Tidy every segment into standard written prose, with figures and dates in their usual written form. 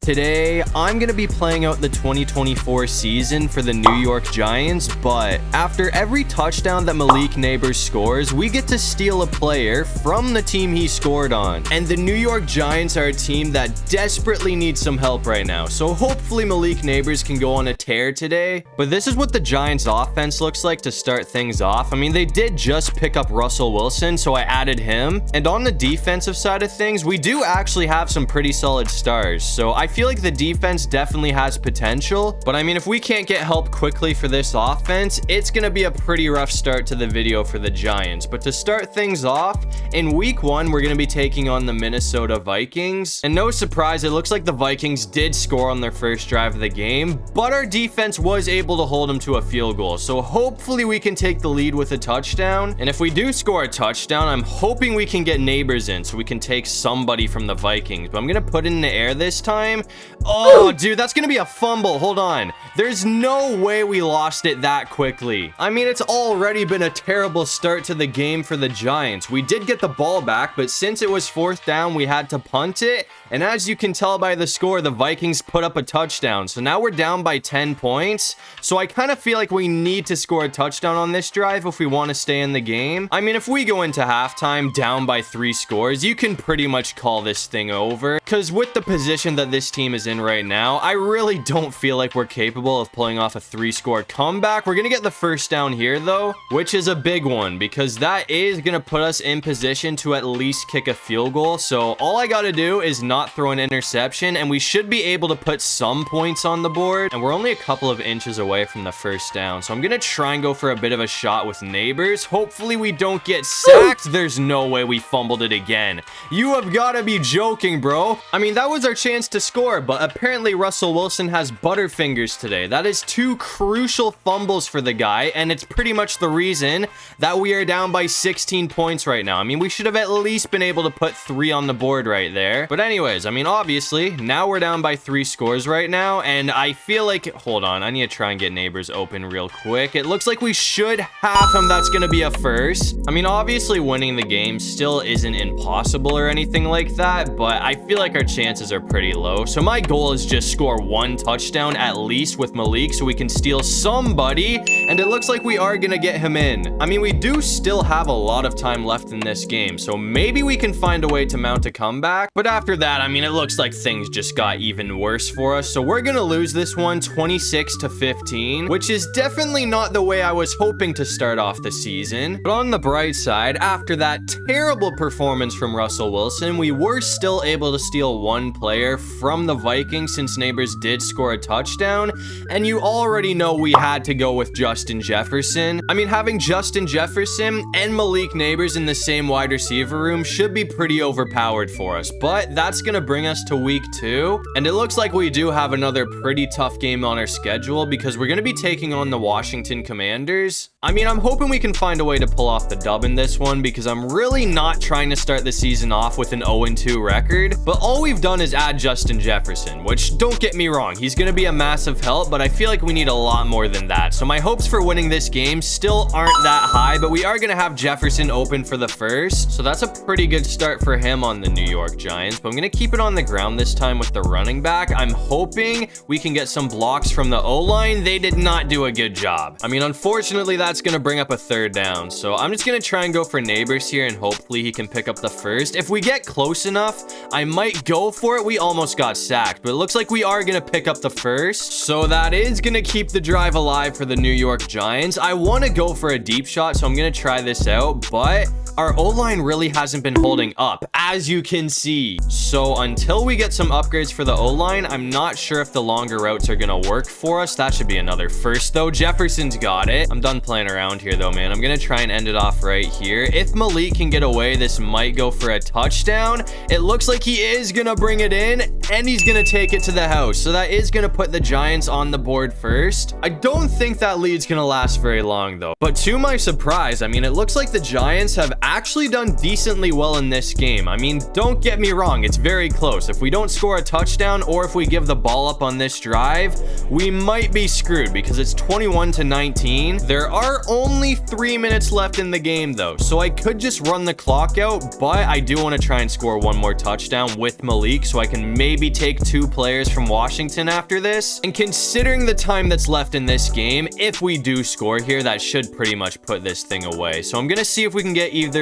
Today, I'm going to be playing out the 2024 season for the New York Giants, but after every touchdown that Malik Nabers scores, we get to steal a player from the team he scored on. And the New York Giants are a team that desperately needs some help right now, so hopefully Malik Nabers can go on a tear today. But this is what the Giants offense looks like to start things off. I mean, they did just pick up Russell Wilson, so I added him. And on the defensive side of things, we do actually have some pretty solid stars, so I feel like the defense definitely has potential. But I mean, if we can't get help quickly for this offense, it's gonna be a pretty rough start to the video for the Giants. But to start things off, in week 1 we're gonna be taking on the Minnesota Vikings, and no surprise, it looks like the Vikings did score on their first drive of the game, but our defense was able to hold them to a field goal, so hopefully we can take the lead with a touchdown. And if we do score a touchdown, I'm hoping we can get Nabers in so we can take somebody from the Vikings. But I'm gonna put it in the air this time. Oh, dude, that's gonna be a fumble. Hold on. There's no way we lost it that quickly. I mean, it's already been a terrible start to the game for the Giants. We did get the ball back, but since it was 4th down, we had to punt it. And as you can tell by the score, the Vikings put up a touchdown. So now we're down by 10 points. So I kind of feel like we need to score a touchdown on this drive if we want to stay in the game. I mean, if we go into halftime down by 3 scores, you can pretty much call this thing over. Because with the position that this team is in right now, I really don't feel like we're capable of pulling off a 3-score comeback. We're gonna get the first down here though, which is a big one because that is gonna put us in position to at least kick a field goal. So all I gotta do is not throw an interception and we should be able to put some points on the board. And we're only a couple of inches away from the first down, so I'm gonna try and go for a bit of a shot with Nabers. Hopefully we don't get sacked. There's no way we fumbled it again. You have got to be joking, bro. I mean, that was our chance to score, but apparently Russell Wilson has butterfingers today. That is 2 crucial fumbles for the guy, and it's pretty much the reason that we are down by 16 points right now. I mean, we should have at least been able to put 3 on the board right there. But anyways, I mean, obviously, now we're down by 3 scores right now, and I feel like... Hold on, I need to try and get Nabers open real quick. It looks like we should have him. That's gonna be a first. I mean, obviously, winning the game still isn't impossible or anything like that, but I feel like our chances are pretty low. So my goal is just score 1 touchdown at least with Malik so we can steal somebody, and it looks like we are gonna get him in. I mean, we do still have a lot of time left in this game, so maybe we can find a way to mount a comeback. But after that, I mean, it looks like things just got even worse for us, so we're gonna lose this one 26-15, which is definitely not the way I was hoping to start off the season. But on the bright side, after that terrible performance from Russell Wilson, we were still able to steal 1 player from the Vikings since Nabers did score a touchdown, and you already know we had to go with Justin Jefferson. I mean, having Justin Jefferson and Malik Nabers in the same wide receiver room should be pretty overpowered for us, but that's gonna bring us to week 2, and it looks like we do have another pretty tough game on our schedule because we're gonna be taking on the Washington Commanders. I mean, I'm hoping we can find a way to pull off the dub in this one because I'm really not trying to start the season off with an 0-2 record, but all we've done is add Justin Jefferson, which, don't get me wrong, he's gonna be a massive help, but I feel like we need a lot more than that. So my hopes for winning this game still aren't that high, but we are gonna have Jefferson open for the first, so that's a pretty good start for him on the New York Giants. But I'm gonna keep it on the ground this time with the running back. I'm hoping we can get some blocks from the O-line. They did not do a good job. I mean, unfortunately, that's gonna bring up a 3rd down, so I'm just gonna try and go for Nabers here and hopefully he can pick up the first. If we get close enough, I might go for it. We almost got sacked, but it looks like we are gonna pick up the first, so that is gonna keep the drive alive for the New York Giants. I want to go for a deep shot, so I'm gonna try this out, but our O-line really hasn't been holding up, as you can see. So until we get some upgrades for the O-line, I'm not sure if the longer routes are gonna work for us. That should be another first though. Jefferson's got it. I'm done playing around here though, man. I'm gonna try and end it off right here. If Malik can get away, this might go for a touchdown. It looks like he is gonna bring it in, and he's gonna take it to the house. So that is gonna put the Giants on the board first. I don't think that lead's gonna last very long though. But to my surprise, I mean, it looks like the Giants have actually done decently well in this game. I mean, don't get me wrong, it's very close. If we don't score a touchdown or if we give the ball up on this drive, we might be screwed because it's 21-19. There are only 3 minutes left in the game though, so I could just run the clock out, but I do want to try and score one more touchdown with Malik so I can maybe take 2 players from Washington after this. And considering the time that's left in this game, if we do score here, that should pretty much put this thing away. So I'm gonna see if we can get either...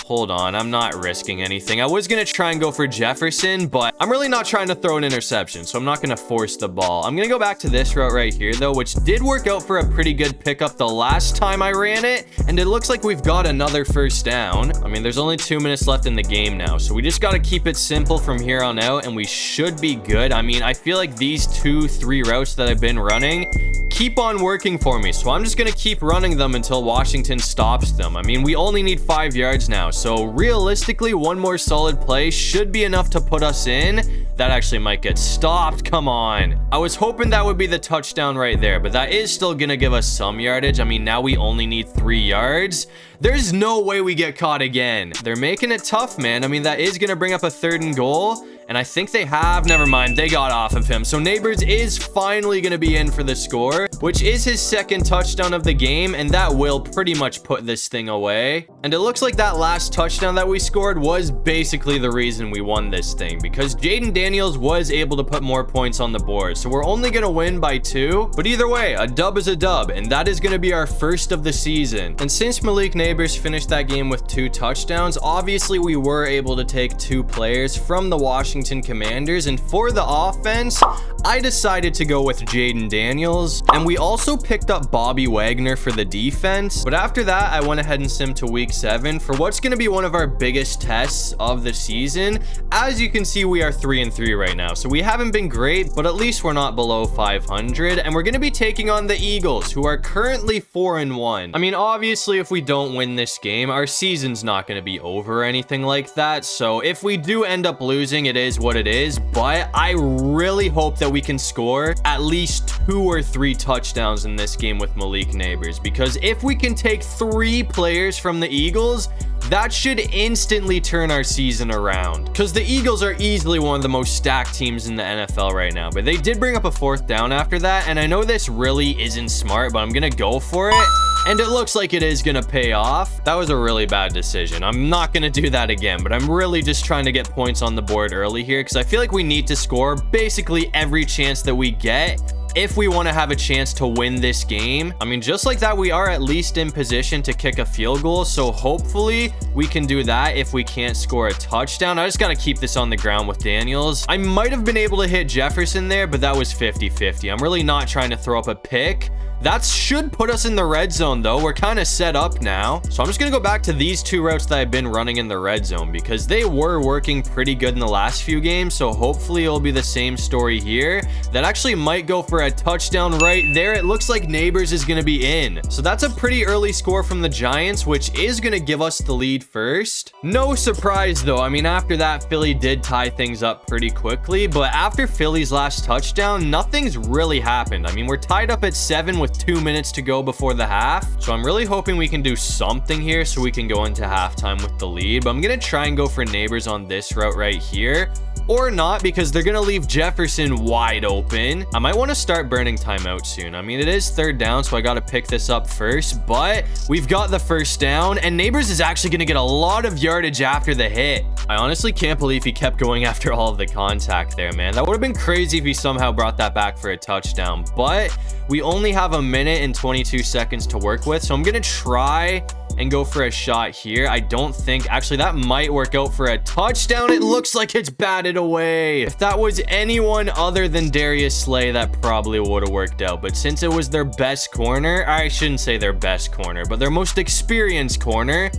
Hold on, I'm not risking anything. I was going to try and go for Jefferson, but I'm really not trying to throw an interception, so I'm not going to force the ball. I'm going to go back to this route right here, though, which did work out for a pretty good pickup the last time I ran it, and it looks like we've got another first down. I mean, there's only 2 minutes left in the game now, so we just got to keep it simple from here on out, and we should be good. I mean, I feel like these 2-3 routes that I've been running keep on working for me, so I'm just going to keep running them until Washington stops them. I mean, we only need 5 yards now, so realistically, one more solid play should be enough to put us in. That actually might get stopped. Come on. I was hoping that would be the touchdown right there, but that is still going to give us some yardage. I mean, now we only need 3 yards. There's no way we get caught again. They're making it tough, man. I mean, that is going to bring up a 3rd and goal. And I think they have, never mind, they got off of him. So Nabers is finally going to be in for the score, which is his 2nd touchdown of the game. And that will pretty much put this thing away. And it looks like that last touchdown that we scored was basically the reason we won this thing, because Jaden Daniels was able to put more points on the board. So we're only going to win by 2. But either way, a dub is a dub. And that is going to be our first of the season. And since Malik Nabers finished that game with 2 touchdowns, obviously we were able to take 2 players from the Washington Commanders, and for the offense I decided to go with Jaden Daniels, and we also picked up Bobby Wagner for the defense. But after that, I went ahead and simmed to week 7 for what's going to be one of our biggest tests of the season. As you can see, we are 3-3 right now, so we haven't been great, but at least we're not below 500, and we're going to be taking on the Eagles, who are currently 4-1. I mean, obviously if we don't win this game, our season's not going to be over or anything like that, so if we do end up losing, it is what it is. But I really hope that we can score at least 2 or 3 touchdowns in this game with Malik Nabers, because if we can take 3 players from the Eagles, that should instantly turn our season around, because the Eagles are easily one of the most stacked teams in the NFL right now. But they did bring up a 4th down after that, and I know this really isn't smart, but I'm gonna go for it, and it looks like it is gonna pay off. That was a really bad decision. I'm not gonna do that again, but I'm really just trying to get points on the board early here, because I feel like we need to score basically every chance that we get if we want to have a chance to win this game. I mean, just like that, we are at least in position to kick a field goal, so hopefully we can do that if we can't score a touchdown. I just got to keep this on the ground with Daniels. I might have been able to hit Jefferson there, but that was 50-50. I'm really not trying to throw up a pick. That should put us in the red zone, though. We're kind of set up now. So I'm just going to go back to these 2 routes that I've been running in the red zone, because they were working pretty good in the last few games. So hopefully it'll be the same story here. That actually might go for a touchdown right there. It looks like Nabers is going to be in. So that's a pretty early score from the Giants, which is going to give us the lead first. No surprise, though. I mean, after that, Philly did tie things up pretty quickly. But after Philly's last touchdown, nothing's really happened. I mean, we're tied up at 7 with 2 minutes to go before the half. So I'm really hoping we can do something here so we can go into halftime with the lead. But I'm going to try and go for Nabers on this route right here. Or not, because they're going to leave Jefferson wide open. I might want to start burning timeout soon. I mean, it is 3rd down, so I got to pick this up first. But we've got the first down, and Nabers is actually going to get a lot of yardage after the hit. I honestly can't believe he kept going after all of the contact there, man. That would have been crazy if he somehow brought that back for a touchdown. But we only have 1 minute and 22 seconds to work with, so I'm going to try and go for a shot here. I don't think, actually, that might work out for a touchdown. It looks like it's batted away. If that was anyone other than Darius Slay, that probably would have worked out. But since it was their best corner, I shouldn't say their best corner, but their most experienced corner,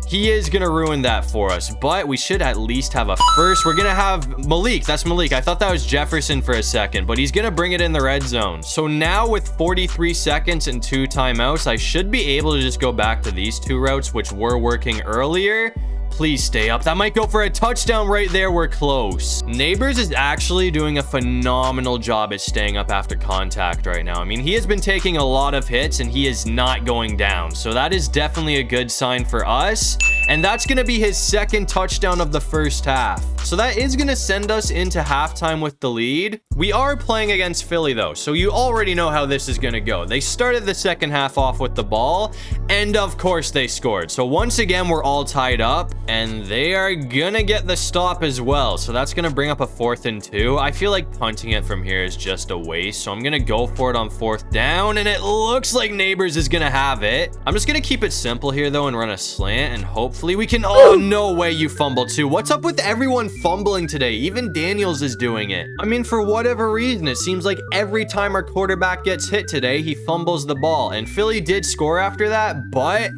he is going to ruin that for us. But we should at least have a first. We're going to have Malik. That's Malik. I thought that was Jefferson for a second, but he's going to bring it in the red zone. So now with 43 seconds and 2 timeouts, I should be able to just go back to these 2 routes, which were working earlier. Please stay up. That might go for a touchdown right there. We're close. Nabers is actually doing a phenomenal job at staying up after contact right now. I mean, he has been taking a lot of hits and he is not going down. So that is definitely a good sign for us. And that's going to be his second touchdown of the first half. So that is going to send us into halftime with the lead. We are playing against Philly though, so you already know how this is going to go. They started the second half off with the ball, and of course they scored. So once again, we're all tied up, and they are going to get the stop as well. So that's going to bring up a 4th and 2. I feel like punting it from here is just a waste, so I'm going to go for it on 4th down, and it looks like Nabers is going to have it. I'm just going to keep it simple here though and run a slant, and hopefully we can... Oh, no way you fumbled too. What's up with everyone fumbling today? Even Daniels is doing it. I mean, for whatever reason, it seems like every time our quarterback gets hit today, he fumbles the ball. And Philly did score after that, but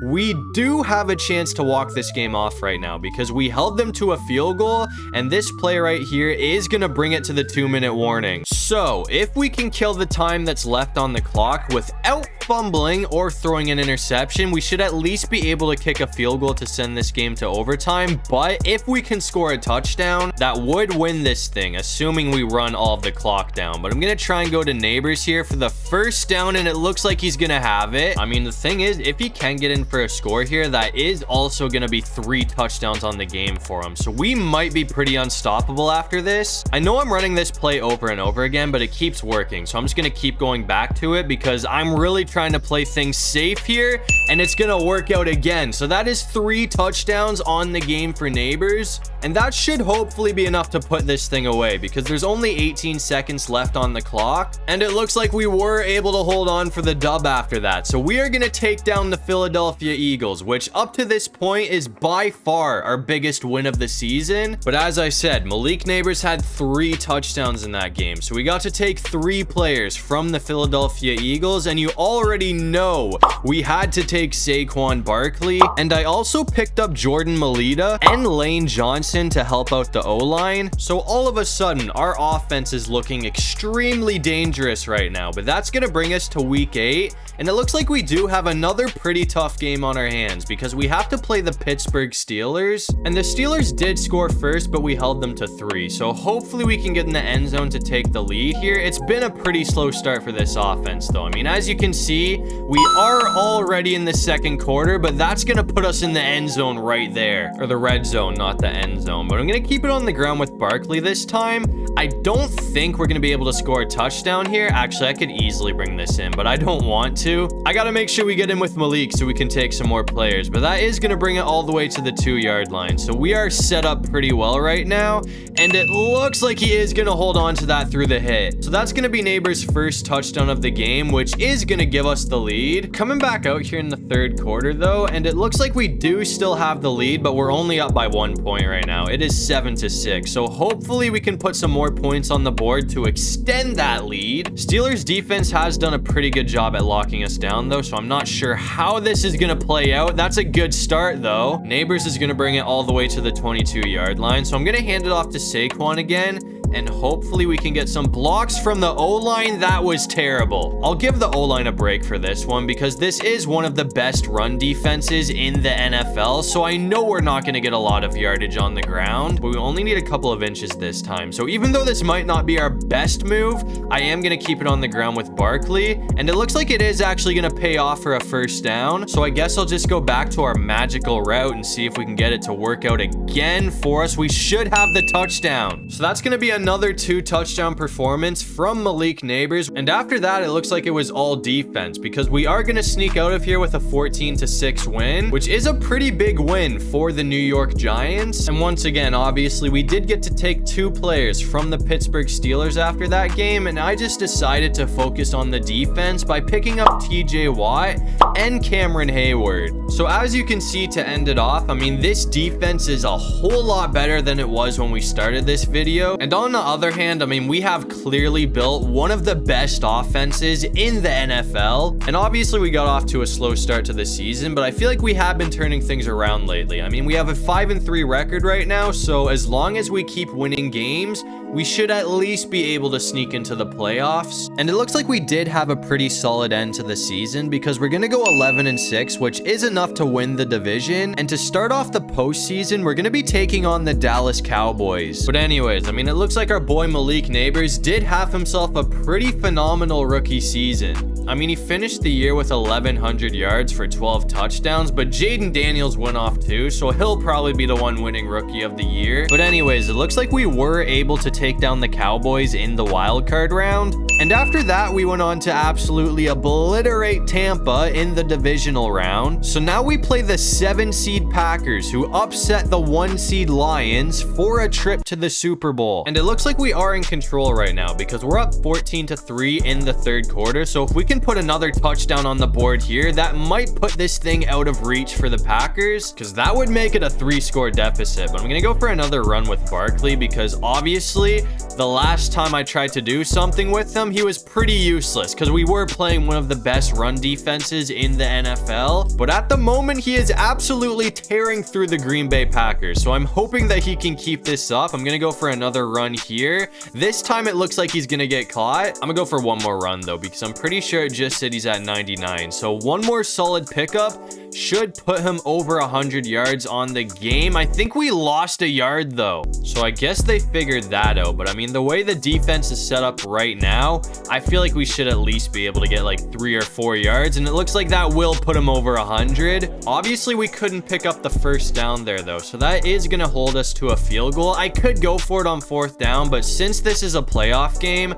we do have a chance to walk this game off right now because we held them to a field goal, and this play right here is going to bring it to the 2-minute warning. So if we can kill the time that's left on the clock without fumbling or throwing an interception, we should at least be able to kick a field goal to send this game to overtime. But if we can score a touchdown, that would win this thing, assuming we run all of the clock down. But I'm going to try and go to Nabers here for the first down, and it looks like he's going to have it. I mean, the thing is, if he can get in for a score here, that is also going to be 3 touchdowns on the game for him. So we might be pretty unstoppable after this. I know I'm running this play over and over again, but it keeps working. So I'm just going to keep going back to it because I'm really trying to play things safe here, and it's going to work out again. So that is 3 touchdowns on the game for Nabers, and that should hopefully be enough to put this thing away because there's only 18 seconds left on the clock, and it looks like we were able to hold on for the dub after that. So we are going to take down the Philadelphia Eagles, which up to this point is by far our biggest win of the season. But as I said, Malik Nabers had 3 touchdowns in that game, so we got to take 3 players from the Philadelphia Eagles, and you already know we had to take Saquon Barkley, and I also picked up Jordan Melita and Lane Johnson to help out the O-line. So all of a sudden our offense is looking extremely dangerous right now, but that's going to bring us to week 8, and it looks like we do have another pretty tough game on our hands because we have to play the Pittsburgh Steelers, and the Steelers did score first, but we held them to 3. So hopefully we can get in the end zone to take the lead here. It's been a pretty slow start for this offense though. I mean, as you can see, we are already in the second quarter, but that's going to put us in the end zone right there, or the red zone, not the end zone. But I'm going to keep it on the ground with Barkley this time. I don't think we're going to be able to score a touchdown here. Actually, I could easily bring this in, but I don't want to. I got to make sure we get in with Malik so we can take some more players, but that is going to bring it all the way to the 2-yard line. So we are set up pretty well right now, and it looks like he is going to hold on to that through the hit. So that's going to be Nabers' first touchdown of the game, which is going to give us the lead. Coming back out here in the third quarter though, and it looks like we do still have the lead, but we're only up by 1 point right now. It is 7-6. So hopefully we can put some more points on the board to extend that lead. Steelers defense has done a pretty good job at locking us down though, so I'm not sure how this is going to play out. That's a good start though. Nabers is going to bring it all the way to the 22-yard line, so I'm going to hand it off to Saquon again, and hopefully we can get some blocks from the O-line. That was terrible. I'll give the O-line a break for this one because this is one of the best run defenses in the NFL, so I know we're not going to get a lot of yardage on the ground, but we only need a couple of inches this time. So even though this might not be our best move, I am going to keep it on the ground with Barkley, and it looks like it is actually going to pay off for a first down. So I guess I'll just go back to our magical route and see if we can get it to work out again for us. We should have the touchdown. So that's going to be another 2 touchdown performance from Malik Nabers, and after that it looks like it was all defense because we are going to sneak out of here with a 14-6 win, which is a pretty big win for the New York Giants. And once again, obviously we did get to take 2 players from the Pittsburgh Steelers after that game, and I just decided to focus on the defense by picking up TJ Watt and Cameron Hayward. So as you can see, to end it off, I mean, this defense is a whole lot better than it was when we started this video. And on the other hand, I mean, we have clearly built one of the best offenses in the NFL. And obviously we got off to a slow start to the season, but I feel like we have been turning things around lately. I mean, we have a 5-3 record right now, so as long as we keep winning games, we should at least be able to sneak into the playoffs. And it looks like we did have a pretty solid end to the season because we're going to go 11-6, which is enough to win the division. And to start off the postseason, we're going to be taking on the Dallas Cowboys. But anyways, I mean, it looks like our boy Malik Nabers did have himself a pretty phenomenal rookie season. I mean, he finished the year with 1,100 yards for 12 touchdowns, but Jaden Daniels went off too, so he'll probably be the one winning rookie of the year. But anyways, it looks like we were able to take down the Cowboys in the wildcard round. And after that, we went on to absolutely obliterate Tampa in the divisional round. So now we play the 7-seed Packers, who upset the 1-seed Lions for a trip to the Super Bowl. And it looks like we are in control right now because we're up 14-3 in the third quarter. So if we can put another touchdown on the board here, that might put this thing out of reach for the Packers, because that would make it a 3-score deficit. But I'm gonna go for another run with Barkley because obviously the last time I tried to do something with him, he was pretty useless because we were playing one of the best run defenses in the NFL. But at the moment, he is absolutely tearing through the Green Bay Packers. So I'm hoping that he can keep this up. I'm gonna go for another run here. This time it looks like he's gonna get caught. I'm gonna go for one more run though, because I'm pretty sure it just said he's at 99. So one more solid pickup should put him over 100 yards on the game. I think we lost a yard though, so I guess they figured that out. But I mean, the way the defense is set up right now, I feel like we should at least be able to get like 3 or 4 yards, and it looks like that will put him over 100. Obviously we couldn't pick up the first down there though, so that is gonna hold us to a field goal. I could go for it on 4th down, but since this is a playoff game,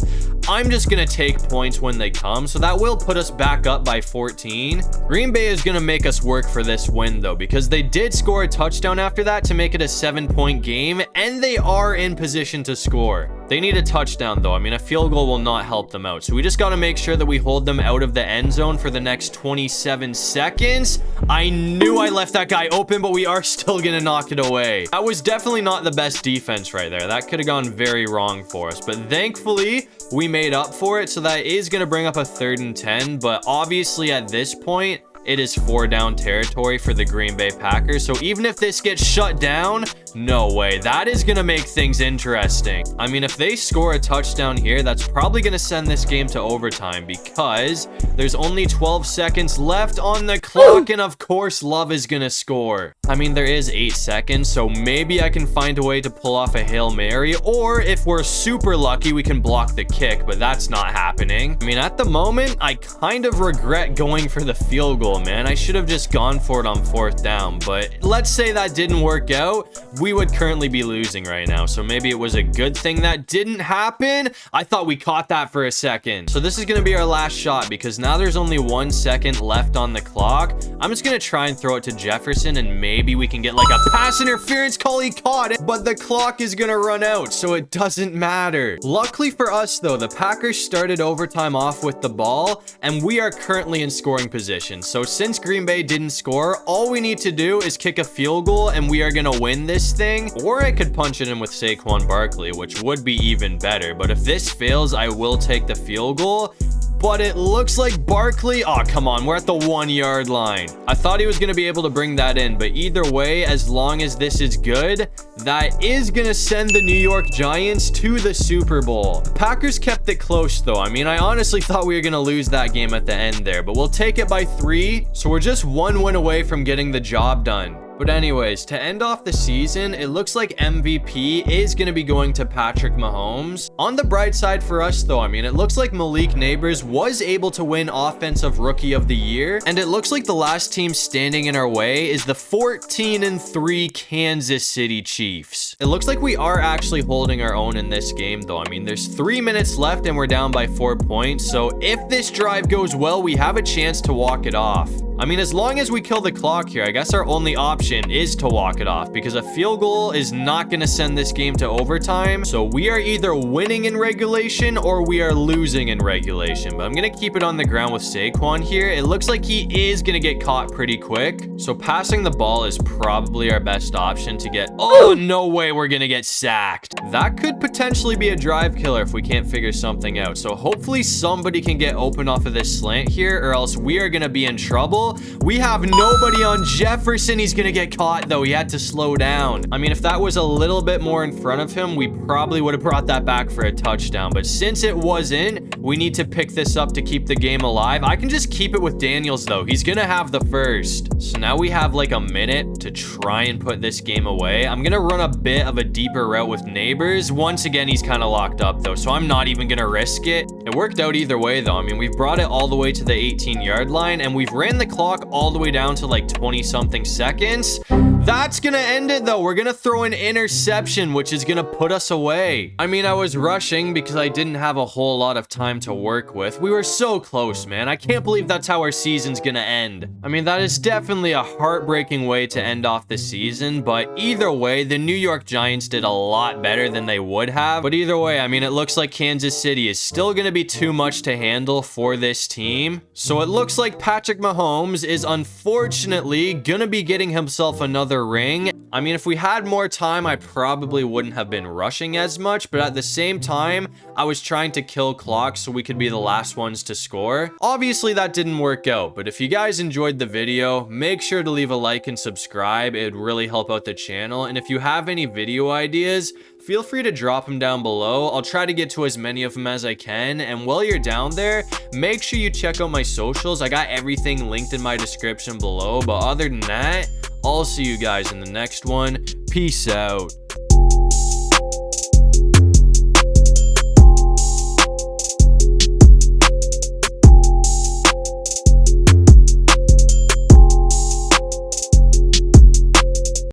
I'm just gonna take points when they come, so that will put us back up by 14. Green Bay is gonna make us work for this win though, because they did score a touchdown after that to make it a 7-point game, and they are in position to score. They need a touchdown though. I mean, a field goal will not help them out, so we just got to make sure that we hold them out of the end zone for the next 27 seconds. I knew I left that guy open, but we are still gonna knock it away. That was definitely not the best defense right there. That could have gone very wrong for us, but thankfully we made up for it. So that is gonna bring up a 3rd and 10, but obviously at this point it is 4-down territory for the Green Bay Packers. So even if this gets shut down, no way. That is going to make things interesting. I mean, if they score a touchdown here, that's probably going to send this game to overtime because there's only 12 seconds left on the clock. And of course, Love is going to score. I mean, there is 8 seconds, so maybe I can find a way to pull off a Hail Mary, or if we're super lucky, we can block the kick, but that's not happening. I mean, at the moment, I kind of regret going for the field goal, man. I should have just gone for it on 4th down, but let's say that didn't work out. We would currently be losing right now, so maybe it was a good thing that didn't happen. I thought we caught that for a second. So this is going to be our last shot because now there's only 1 second left on the clock. I'm just going to try and throw it to Jefferson, and maybe we can get like a pass interference call. He caught it, but the clock is going to run out, so it doesn't matter. Luckily for us though, the Packers started overtime off with the ball, and we are currently in scoring position. So since Green Bay didn't score, all we need to do is kick a field goal and we are gonna win this thing. Or I could punch it in with Saquon Barkley, which would be even better. But if this fails, I will take the field goal. But it looks like Barkley, oh come on, we're at the 1-yard line. I thought he was gonna be able to bring that in, but either way, as long as this is good, that is gonna send the New York Giants to the Super Bowl. The Packers kept it close though. I mean, I honestly thought we were gonna lose that game at the end there, but we'll take it by 3. So we're just 1 win away from getting the job done. But anyways, to end off the season, it looks like MVP is going to be going to Patrick Mahomes. On the bright side for us though, I mean, it looks like Malik Nabers was able to win Offensive Rookie of the Year, and it looks like the last team standing in our way is the 14-3 Kansas City Chiefs. It looks like we are actually holding our own in this game though. I mean, there's 3 minutes left and we're down by 4 points, so if this drive goes well, we have a chance to walk it off. I mean, as long as we kill the clock here, I guess our only option is to walk it off because a field goal is not going to send this game to overtime. So we are either winning in regulation or we are losing in regulation. But I'm going to keep it on the ground with Saquon here. It looks like he is going to get caught pretty quick. So passing the ball is probably our best option to get... Oh, no way we're going to get sacked. That could potentially be a drive killer if we can't figure something out. So hopefully somebody can get open off of this slant here or else we are going to be in trouble. We have nobody on Jefferson. He's going to get get caught, though. He had to slow down. I mean, if that was a little bit more in front of him, we probably would have brought that back for a touchdown. But since it wasn't, we need to pick this up to keep the game alive. I can just keep it with Daniels, though. He's gonna have the first. So now we have like a minute to try and put this game away. I'm gonna run a bit of a deeper route with Nabers. Once again, he's kind of locked up, though, so I'm not even gonna risk it. It worked out either way, though. I mean, we've brought it all the way to the 18-yard line, and we've ran the clock all the way down to like 20-something seconds. That's gonna end it, though. We're gonna throw an interception, which is gonna put us away. I mean, I was rushing because I didn't have a whole lot of time to work with. We were so close, man. I can't believe that's how our season's gonna end. I mean, that is definitely a heartbreaking way to end off the season, but either way, the New York Giants did a lot better than they would have. But either way, I mean, it looks like Kansas City is still gonna be too much to handle for this team. So it looks like Patrick Mahomes is unfortunately gonna be getting himself another ring. I mean, if we had more time, I probably wouldn't have been rushing as much, but at the same time, I was trying to kill clock so we could be the last ones to score. Obviously, that didn't work out, but if you guys enjoyed the video, make sure to leave a like and subscribe. It'd really help out the channel. And if you have any video ideas, feel free to drop them down below. I'll try to get to as many of them as I can. And while you're down there, make sure you check out my socials. I got everything linked in my description below. But other than that, I'll see you guys in the next one. Peace out.